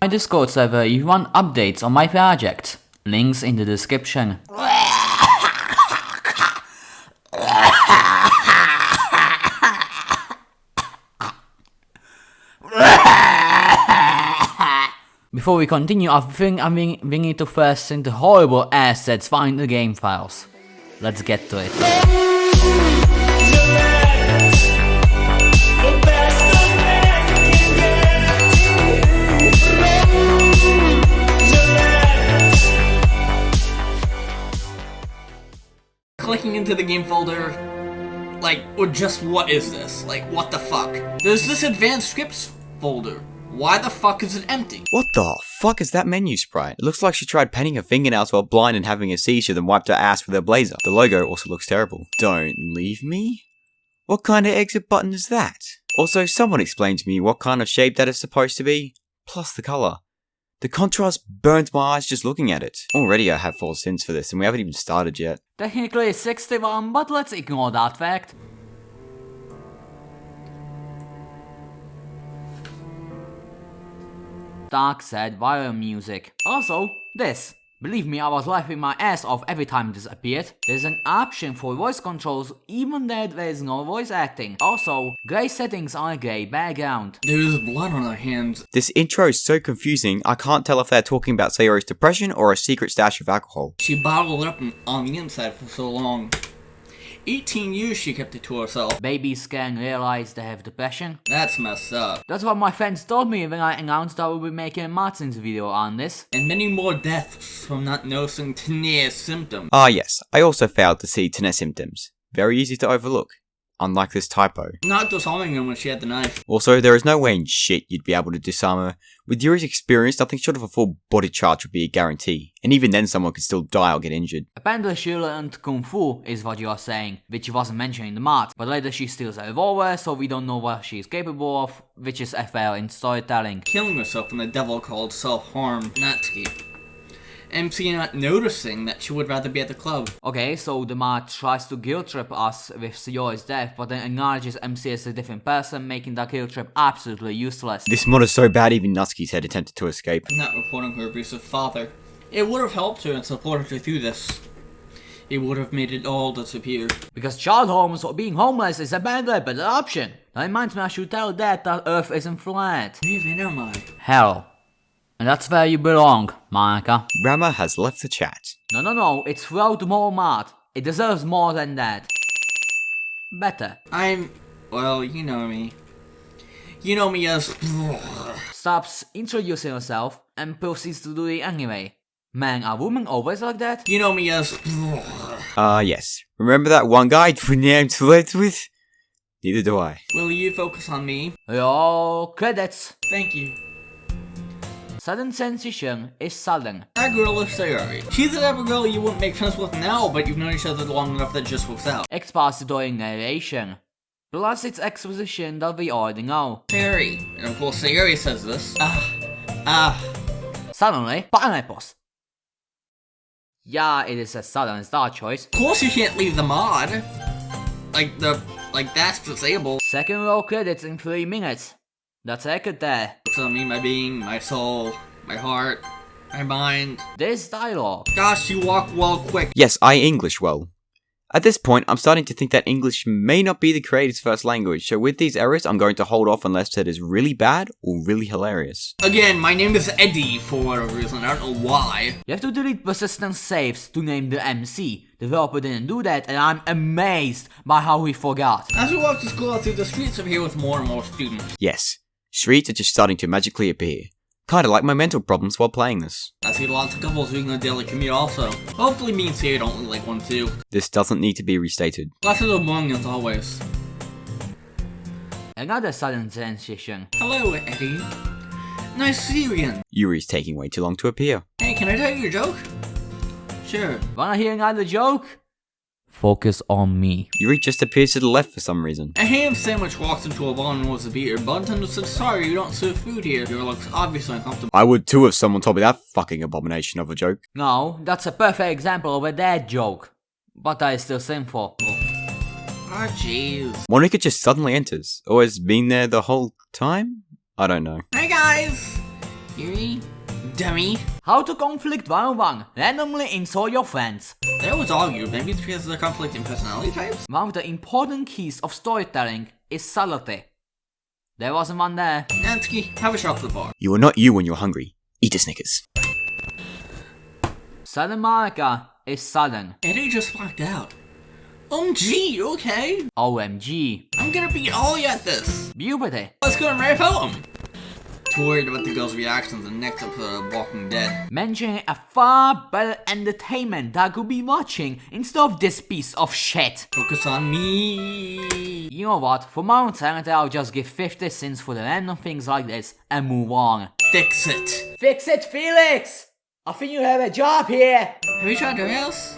My Discord server if you want updates on my project. Links in the description. Before we continue, I think we need to first send the horrible assets find the game files. Let's get to it. Clicking into the game folder, like, or just what is this? Like, what the fuck? There's this advanced scripts folder. Why the fuck is it empty? What the fuck is that menu sprite? It looks like she tried painting her fingernails while blind and having a seizure, then wiped her ass with her blazer. The logo also looks terrible. Don't leave me? What kind of exit button is that? Also, someone explain to me what kind of shape that is supposed to be. Plus the colour. The contrast burns my eyes just looking at it. Already I have 4 sins for this and we haven't even started yet. Technically it's 61, but let's ignore that fact. Dark sad violin music. Also, this. Believe me, I was laughing my ass off every time this appeared. There's an option for voice controls even though there is no voice acting. Also, grey settings on a grey background. There's blood on her hands. This intro is so confusing, I can't tell if they're talking about Sayori's depression or a secret stash of alcohol. She bottled it up on the inside for so long. 18 years she kept it to herself. Babies can realize they have depression. That's messed up. That's what my friends told me when I announced I would be making a ModSins video on this. And many more deaths from not noticing Tanea's symptoms. Ah yes, I also failed to see Tanea's symptoms. Very easy to overlook. Unlike this typo. Not disarming her when she had the knife. Also, there is no way in shit you'd be able to disarm her. With Yuri's experience, nothing short of a full body charge would be a guarantee. And even then someone could still die or get injured. Apparently she learned Kung Fu is what you are saying, which wasn't mentioned in the mod. But later she steals a revolver, so we don't know what she is capable of, which is a fail in storytelling. Killing herself when the devil called self-harm. Natsuki. MC not noticing that she would rather be at the club. Okay, so the mod tries to guilt trip us with Sayori's death, but then acknowledges MC as a different person, making that guilt trip absolutely useless. This mod is so bad even Natsuki's head attempted to escape. Not reporting her abusive father. It would have helped her and supported her through this. It would have made it all disappear. Because child homes or being homeless is a bad better option. That reminds me I should tell Dad that Earth isn't flat. Even am I? Hell. And that's where you belong, Monica. Rama has left the chat. No, it's throughout more mod. It deserves more than that. Better. Well, you know me. You know me as... Stops introducing herself and proceeds to do it anyway. Man, are women always like that? You know me as... Yes. Remember that one guy we named flirt with? Neither do I. Will you focus on me? Yo, credits. Thank you. Sudden sensation is sudden. That girl is Sayori. She's the type of girl you wouldn't make friends with now, but you've known each other long enough that just works out. Expository narration. Plus it's exposition that we already know. Sayori. And of course Sayori says this. Suddenly, pineapples. Yeah, it is a sudden star choice. Of course you can't leave the mod. Like that's disabled. Second row credits in 3 minutes. That's record there. So I mean my being, my soul, my heart, my mind. This dialogue. Gosh, you walk well quick. Yes, I English well. At this point, I'm starting to think that English may not be the creator's first language, so with these errors, I'm going to hold off unless it is really bad or really hilarious. Again, my name is Eddie for whatever reason, I don't know why. You have to delete persistent saves to name the MC. The developer didn't do that, and I'm amazed by how he forgot. As we walk to school, I see the streets are here with more and more students. Yes, streets are just starting to magically appear. Kinda like my mental problems while playing this. I see lots of couples doing the daily commute also. Hopefully me and Sarah don't look like one too. This doesn't need to be restated. Classes are boring as always. Another sudden sensation. Hello, Eddie. Nice to see you again. Yuri's taking way too long to appear. Hey, can I tell you a joke? Sure. Wanna hear another joke? Focus on me. Yuri just appears to the left for some reason. A ham sandwich walks into a bar and wants a beer. Bartender said, sorry, you don't serve food here. Your looks obviously uncomfortable. I would too if someone told me that fucking abomination of a joke. No, that's a perfect example of a dad joke. But that is still sinful. Ah, jeez. Monica just suddenly enters. Or has been there the whole time? I don't know. Hey guys! Yuri? Dummy. How to conflict 101. Randomly insult your friends. They always argue, maybe it's because of their conflicting personality types? One of the important keys of storytelling is subtlety. There wasn't one there. Natsuki, have a chocolate bar. You are not you when you're hungry. Eat a Snickers. Sudden Marika is sudden. Eddie just walked out. OMG, you okay? OMG. I'm gonna beat all you at this. Puberty. Let's go and write a poem. Too worried about the girl's reactions in the next episode of Walking Dead. Mentioning a far better entertainment that I could be watching instead of this piece of shit. Focus on me. You know what? For my own sanity, I'll just give 50 cents for the random things like this and move on. Fix it. Fix it, Felix! I think you have a job here. Have you tried your house?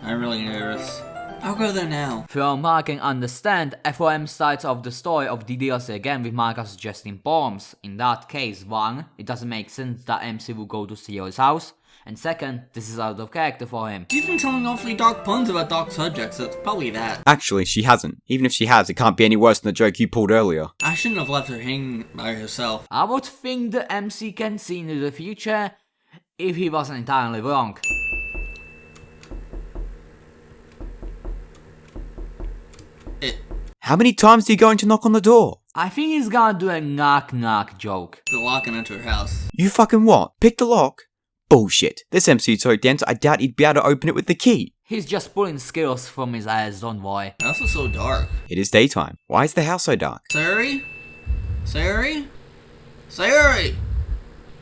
I'm really nervous. I'll go there now. From Mark can understand, FOM sides of the story of the DLC again with Mark suggesting poems. In that case, 1, it doesn't make sense that MC will go to Theo's house. And 2nd, this is out of character for him. She's been telling awfully dark puns about dark subjects, so it's probably that. Actually, she hasn't. Even if she has, it can't be any worse than the joke you pulled earlier. I shouldn't have left her hanging by herself. I would think the MC can see into the future if he wasn't entirely wrong. How many times are you going to knock on the door? I think he's gonna do a knock-knock joke. The lock and enter her house. You fucking what? Pick the lock? Bullshit. This MC is so dense, I doubt he'd be able to open it with the key. He's just pulling skills from his ass, don't worry. The house is so dark. It is daytime. Why is the house so dark? Sayuri? Sayuri? Sayuri!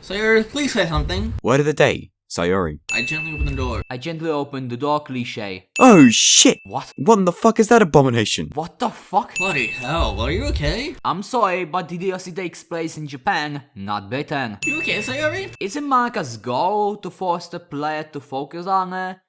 Sayuri, please say something. Word of the day. Sayori. I gently open the door. I gently opened the door, cliche. Oh shit! What? What in the fuck is that abomination? What the fuck? Bloody hell, are you okay? I'm sorry, but the DLC takes place in Japan, not Britain. You okay, Sayuri? Isn't Marika's goal to force the player to focus on her?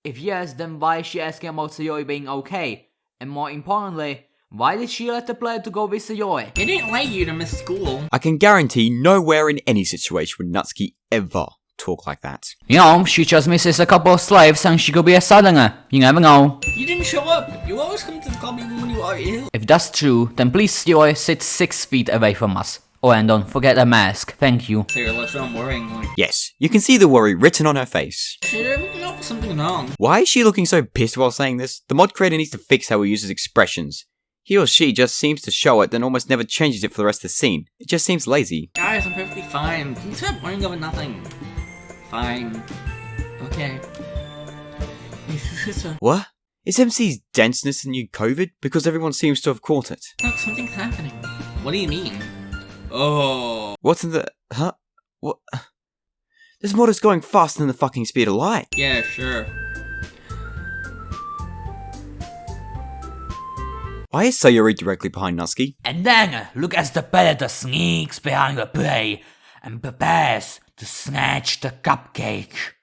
If yes, then why is she asking about Sayori being okay? And more importantly, why did she let the player to go with Sayori? It didn't like you to miss school. I can guarantee nowhere in any situation would Natsuki ever talk like that. You know, she just misses a couple of slaves and she could be a southerner. You never know. You didn't show up. You always come to the club even when you are ill. If that's true, then please Sayori sit 6 feet away from us. Oh, and don't forget the mask. Thank you. Sayuri, let's I'm worrying. Like, Yes, you can see the worry written on her face. shit, we can help with something wrong. Why is she looking so pissed while saying this? The mod creator needs to fix how he uses expressions. He or she just seems to show it, then almost never changes it for the rest of the scene. It just seems lazy. Guys, I'm perfectly fine. Can you stop worrying over nothing? Fine. Okay. What? Is MC's denseness the new COVID? Because everyone seems to have caught it. Look, something's happening. What do you mean? Oh. What's in the... Huh? What? This mod is going faster than the fucking speed of light. Yeah, sure. Why is Sayori directly behind Natsuki? And then, look as the predator sneaks behind the prey and prepares to snatch the cupcake.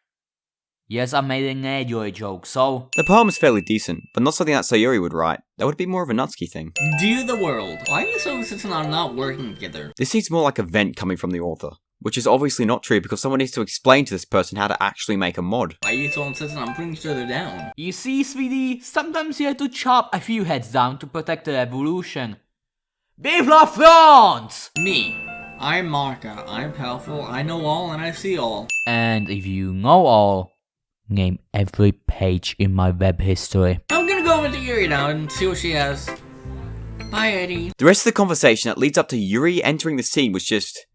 Yes, I made an Adroid joke, so... The poem is fairly decent, but not something that Sayori would write. That would be more of a Natsuki thing. Do the world. Why are you so insistent on not working together? This seems more like a vent coming from the author, which is obviously not true because someone needs to explain to this person how to actually make a mod. Why are you so insistent on putting each other down? You see, sweetie, sometimes you have to chop a few heads down to protect the revolution. Vive la France! Me. I'm Marka. I'm powerful, I know all, and I see all. And if you know all, name every page in my web history. I'm gonna go over to Yuri now and see what she has. Bye, Eddie. The rest of the conversation that leads up to Yuri entering the scene was just...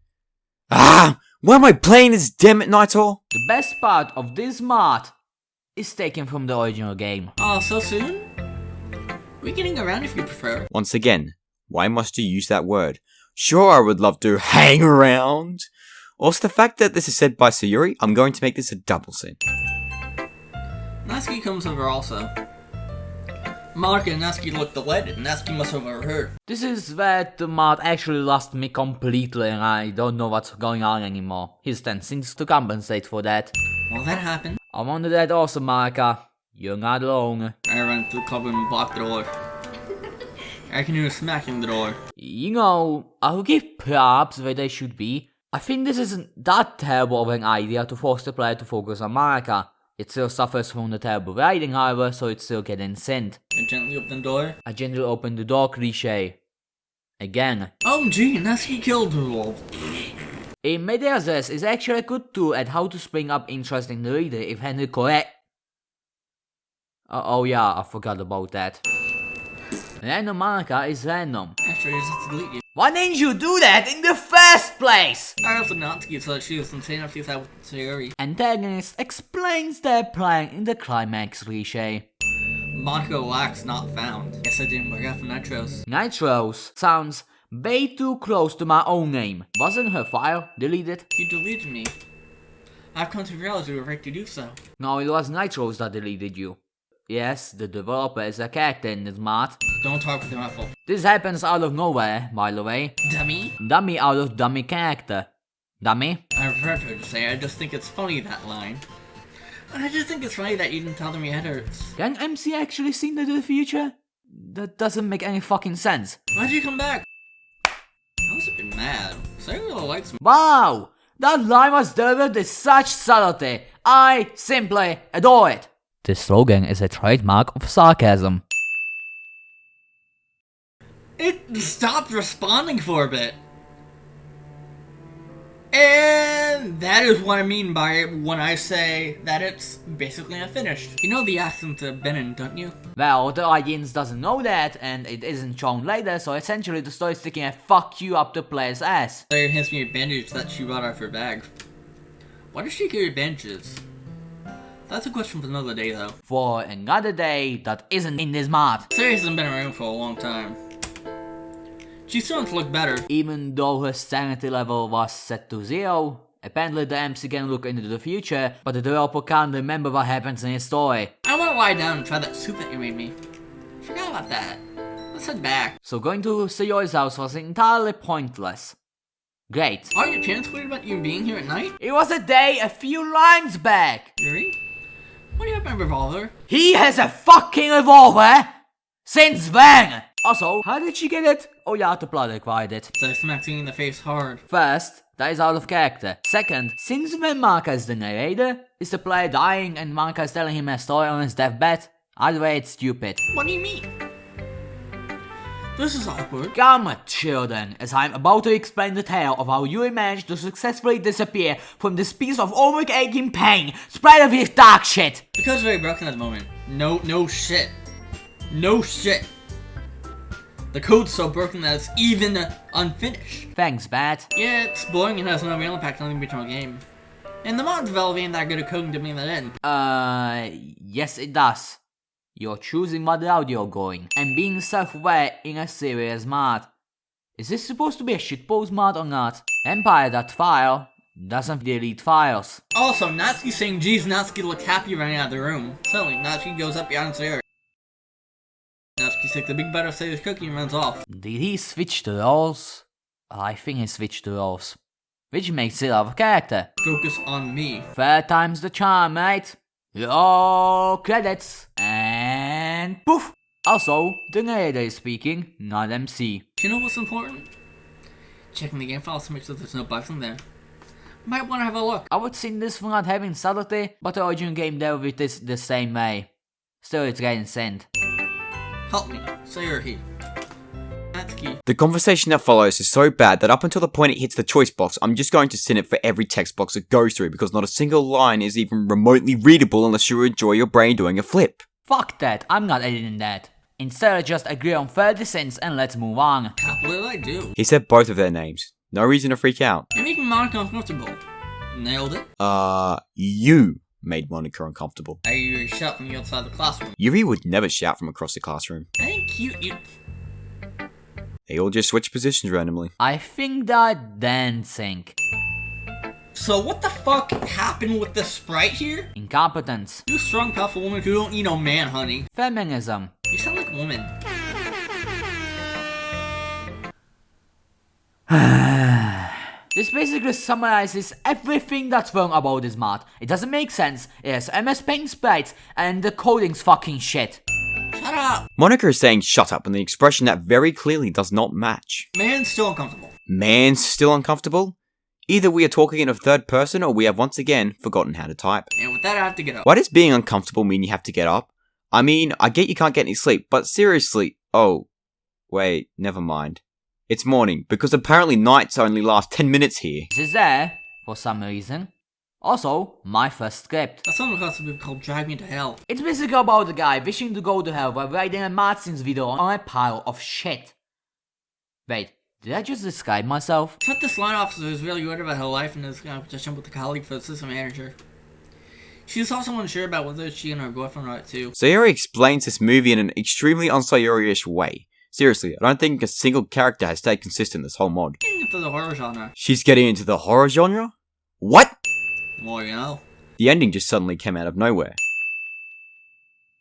Ah! Why am I playing this, damn it, Naito? The best part of this mod is taken from the original game. Oh, so soon? We're getting around if you prefer. Once again, why must you use that word? Sure, I would love to hang around. Also, the fact that this is said by Sayuri, I'm going to make this a double sin. Natsuki comes over also. Marka and Natsuki look delighted, and Natsuki must have overheard. This is where the mod actually lost me completely and I don't know what's going on anymore. Here's 10 cents to compensate for that. Well, that happened. I wonder that also, Marika. You're not alone. I ran to the club and blocked the door. I can hear her smacking the door. You know, I'll give props where they should be. I think this isn't that terrible of an idea to force the player to focus on Marika. It still suffers from the terrible writing, however, so it's still getting sent. I gently opened the door. I gently opened the door, cliche. Again. OMG, Natsuki killed the wolf. Narrators is actually a good tool at how to spring up interest in the reader if handled correct. Oh yeah, I forgot about that. Random manga is random. Actually, I just have to delete you. Why didn't you do that in the first place? I also Natsuki so that she was insane if she's out with Sayori. Antagonist explains their plan in the climax cliché. Monaco lacks not found. Guess I didn't work out for Nitros. Nitros sounds way too close to my own name. Wasn't her file deleted? You deleted me. I've come to realize you were right to do so. No, it was Nitros that deleted you. Yes, the developer is a character in this mod. Don't talk with your mouth full. This happens out of nowhere, by the way. Dummy? Dummy out of dummy character. Dummy? I've heard her say, I just think it's funny, that line. I just think it's funny that you didn't tell them your head hurts. Can MC actually see into the future? That doesn't make any fucking sense. Why'd you come back? I was a bit mad. Sayori really likes me. Wow! That line was delivered with such subtlety. I simply adore it. This slogan is a trademark of sarcasm. It stopped responding for a bit. And that is what I mean by it when I say that it's basically unfinished. You know the accent of Benin, don't you? Well, the audience doesn't know that, and it isn't shown later, so essentially the story is sticking a fuck you up the player's ass. Sayori hands me a bandage that she brought out of her bag. Why does she carry bandages? That's a question for another day, though. For another day that isn't in this mod. Sayori hasn't been around for a long time. She's starting to look better. Even though her sanity level was set to 0, apparently the MC can look into the future, but the developer can't remember what happens in his story. I want to lie down and try that soup that you made me. Forgot about that. Let's head back. So going to Sayori's house was entirely pointless. Great. Aren't your parents worried about you being here at night? It was a day a few lines back. Yuri? Why do you have my revolver? He has a fucking revolver! Since when? Also, how did she get it? Oh yeah, the plot required it. So I smacked you in the face hard. First, that is out of character. Second, since when Marka is the narrator, is the player dying and Marka is telling him a story on his deathbed? Either way, it's stupid. What do you mean? This is awkward. Come, children, as I'm about to explain the tale of how Yuri managed to successfully disappear from this piece of almost aching pain, spread of his dark shit. Because very broken at the moment. No shit. No shit. The code's so broken that it's even unfinished. Thanks, Bat. Yeah, it's boring and has no real impact on the original game. And the mod developer ain't that good at coding to bring that in. Yes it does. You're choosing what route you're going, and being self-aware in a serious mod. Is this supposed to be a shitpost mod or not? Empire.file doesn't delete files. Also, Natsuki saying geez, Natsuki looked happy running out of the room. Suddenly, Natsuki goes up behind Sayori. Natsuki takes the big bite of Sayori's cookie and runs off. Did he switch the roles? I think he switched the roles. Which makes it out of character. Focus on me. Third time's the charm, mate. Roll credits. And poof! Also, the narrator is speaking, not MC. You know what's important? Checking the game files to make sure there's no bugs in there. Might want to have a look. I would sing this for not having subtlety, but the original game dealt with this the same way. Still, it's getting sent. Help me, Sayori. Natsuki. The conversation that follows is so bad that up until the point it hits the choice box, I'm just going to sin it for every text box it goes through because not a single line is even remotely readable unless you enjoy your brain doing a flip. Fuck that, I'm not editing that. Instead, just agree on 30 cents and let's move on. What did I do? He said both of their names. No reason to freak out. You're making Monica uncomfortable. Nailed it. You made Monica uncomfortable. I hear you shout from the outside the classroom. Yuri would never shout from across the classroom. I ain't cute, you... They all just switch positions randomly. I think they're dancing. So what the fuck happened with this sprite here? Incompetence. You strong, powerful woman who don't need no man, honey. Feminism. You sound like a woman. This basically summarizes everything that's wrong about this mod. It doesn't make sense, it has MS Paint sprites, and the coding's fucking shit. Shut up! Monica is saying shut up with an expression that very clearly does not match. Man's still uncomfortable. Man's still uncomfortable? Either we are talking in a third person or we have once again forgotten how to type. And with that I have to get up. Why does being uncomfortable mean you have to get up? I mean, I get you can't get any sleep, but seriously... Oh, wait, never mind. It's morning, because apparently nights only last 10 minutes here. This is there, for some reason. Also, my first script. That song has to be called Drag Me to Hell. It's basically about a guy wishing to go to hell while writing a ModSins video on a pile of shit. Wait, did I just describe myself? I thought this line officer was really worried about her life in this competition with the colleague for the assistant manager. She was also unsure about whether she and her boyfriend wrote it too. Sayori explains this movie in an extremely un-Sayori-ish way. Seriously, I don't think a single character has stayed consistent this whole mod. Getting into the horror genre. She's getting into the horror genre? What? Well, you know. The ending just suddenly came out of nowhere.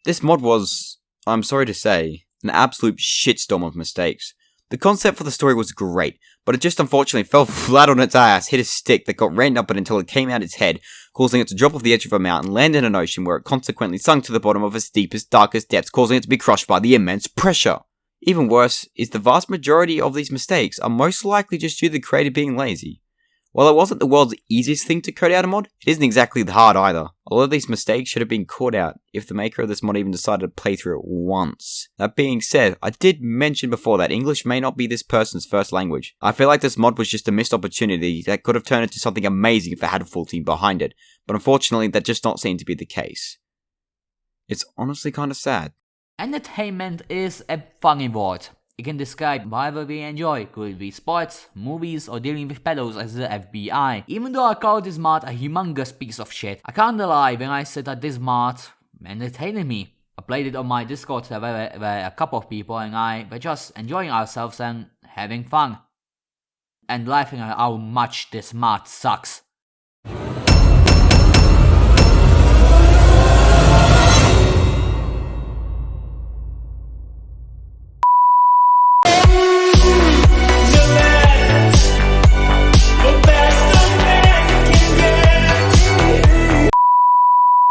This mod was, I'm sorry to say, an absolute shitstorm of mistakes. The concept for the story was great, but it just unfortunately fell flat on its ass, hit a stick that got rammed up it until it came out its head, causing it to drop off the edge of a mountain, land in an ocean where it consequently sunk to the bottom of its deepest, darkest depths, causing it to be crushed by the immense pressure. Even worse is the vast majority of these mistakes are most likely just due to the creator being lazy. While it wasn't the world's easiest thing to code out a mod, it isn't exactly hard either. A lot of these mistakes should have been caught out if the maker of this mod even decided to play through it once. That being said, I did mention before that English may not be this person's first language. I feel like this mod was just a missed opportunity that could have turned into something amazing if it had a full team behind it, but unfortunately that just not seemed to be the case. It's honestly kinda sad. Entertainment is a funny word. It can describe whatever we enjoy, could it be sports, movies, or dealing with pedos as the FBI. Even though I call this mod a humongous piece of shit, I can't lie when I said that this mod entertained me. I played it on my Discord server where a couple of people and I were just enjoying ourselves and having fun. And laughing at how much this mod sucks.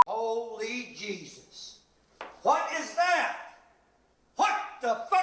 Holy Jesus. What is that? What the fuck?